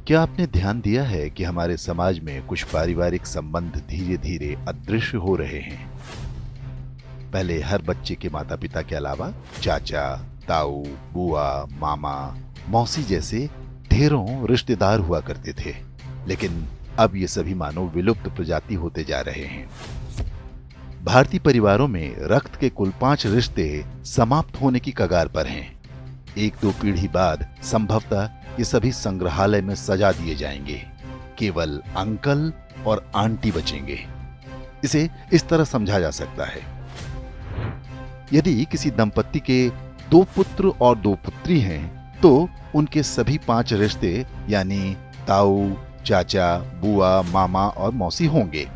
क्या आपने ध्यान दिया है कि हमारे समाज में कुछ पारिवारिक संबंध धीरे धीरे अदृश्य हो रहे हैं? पहले हर बच्चे के माता पिता के अलावा चाचा, ताऊ, बुआ, मामा, मौसी जैसे ढेरों रिश्तेदार हुआ करते थे, लेकिन अब ये सभी मानो विलुप्त प्रजाति होते जा रहे हैं। भारतीय परिवारों में रक्त के कुल 5 रिश्ते समाप्त होने की कगार पर हैं। 1-2 पीढ़ी बाद संभवतः ये सभी संग्रहालय में सजा दिए जाएंगे। केवल अंकल और आंटी बचेंगे। इसे इस तरह समझा जा सकता है, यदि किसी दंपत्ति के 2 पुत्र और 2 पुत्री हैं, तो उनके सभी 5 रिश्ते यानी ताऊ, चाचा, बुआ, मामा और मौसी होंगे।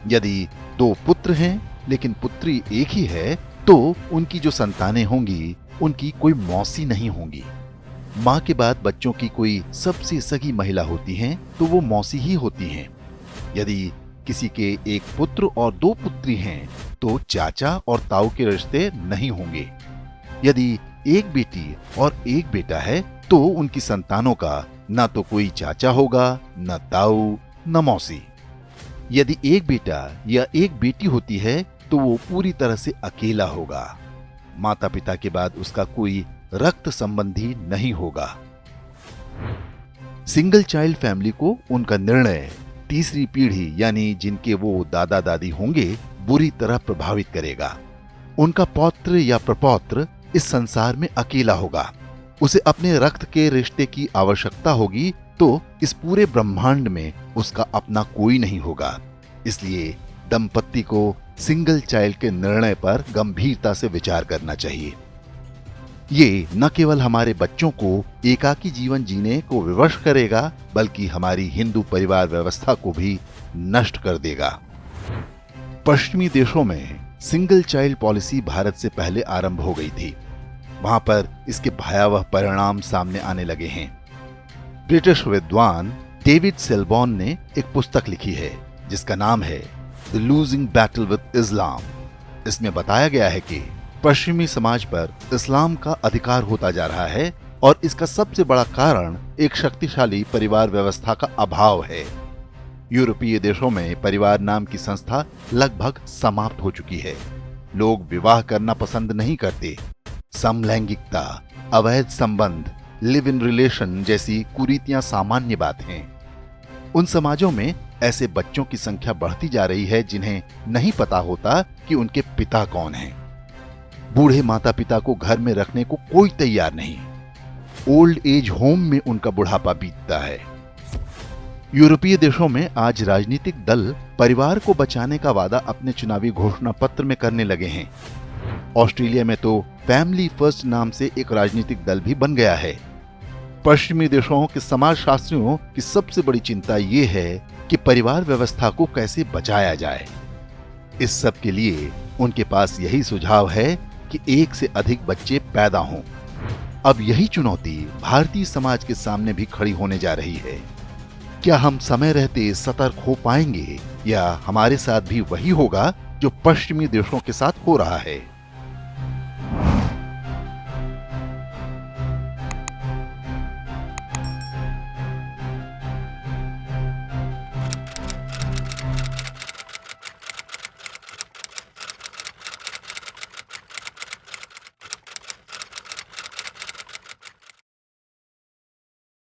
यदि 2 पुत्र हैं लेकिन पुत्री एक ही है, तो उनकी जो संतानें होंगी उनकी कोई मौसी नहीं होंगी। माँ के बाद बच्चों की कोई सबसे सगी महिला होती हैं तो वो मौसी ही होती हैं। यदि किसी के 1 पुत्र और 2 पुत्री हैं तो चाचा और ताऊ के रिश्ते नहीं होंगे। यदि 1 बेटी और 1 बेटा है तो उनकी संतानों का न तो कोई चाचा होगा, न ताऊ, न मौसी। यदि 1 बेटा या 1 बेटी होती है तो वो पूरी तरह से अकेला होगा। माता पिता के बाद उसका कोई रक्त संबंधी नहीं होगा। सिंगल चाइल्ड फैमिली को उनका निर्णय तीसरी पीढ़ी यानी जिनके वो दादा दादी होंगे बुरी तरह प्रभावित करेगा। उनका पौत्र या प्रपौत्र इस संसार में अकेला होगा। उसे अपने रक्त के रिश्ते की आवश्यकता होगी, तो इस पूरे ब्रह्मांड में उसका अपना कोई नहीं होगा। इसलिए दंपत्ति को सिंगल चाइल्ड के निर्णय पर गंभीरता से विचार करना चाहिए। ये न केवल हमारे बच्चों को एकाकी जीवन जीने को विवश करेगा, बल्कि हमारी हिंदू परिवार व्यवस्था को भी नष्ट कर देगा। पश्चिमी देशों में सिंगल चाइल्ड पॉलिसी भारत से पहले आरंभ हो गई थी। वहां पर इसके भयावह परिणाम सामने आने लगे हैं। ब्रिटिश विद्वान डेविड सेलबॉर्न ने एक पुस्तक लिखी है जिसका नाम है द लूजिंग बैटल विद इस्लाम। इसमें बताया गया है कि पश्चिमी समाज पर इस्लाम का अधिकार होता जा रहा है और इसका सबसे बड़ा कारण एक शक्तिशाली परिवार व्यवस्था का अभाव है। यूरोपीय देशों में परिवार नाम की संस्था लगभग समाप्त हो चुकी है। लोग विवाह करना पसंद नहीं करते। समलैंगिकता, अवैध संबंध, लिव इन रिलेशन जैसी कुरीतियां सामान्य बात हैं। उन समाजों में ऐसे बच्चों की संख्या बढ़ती जा रही है जिन्हें नहीं पता होता कि उनके पिता कौन हैं। बूढ़े माता पिता को घर में रखने को कोई तैयार नहीं। ओल्ड एज होम में उनका बुढ़ापा बीतता है। यूरोपीय देशों में आज राजनीतिक दल परिवार को बचाने का वादा अपने चुनावी घोषणा पत्र में करने लगे हैं। ऑस्ट्रेलिया में तो फैमिली फर्स्ट नाम से एक राजनीतिक दल भी बन गया है। पश्चिमी देशों के समाजशास्त्रियों की सबसे बड़ी चिंता ये है कि परिवार व्यवस्था को कैसे बचाया जाए। इस सब के लिए उनके पास यही सुझाव है कि 1 से अधिक बच्चे पैदा हों। अब यही चुनौती भारतीय समाज के सामने भी खड़ी होने जा रही है। क्या हम समय रहते सतर्क हो पाएंगे या हमारे साथ भी वही होगा जो पश्चिमी देशों के साथ हो रहा है?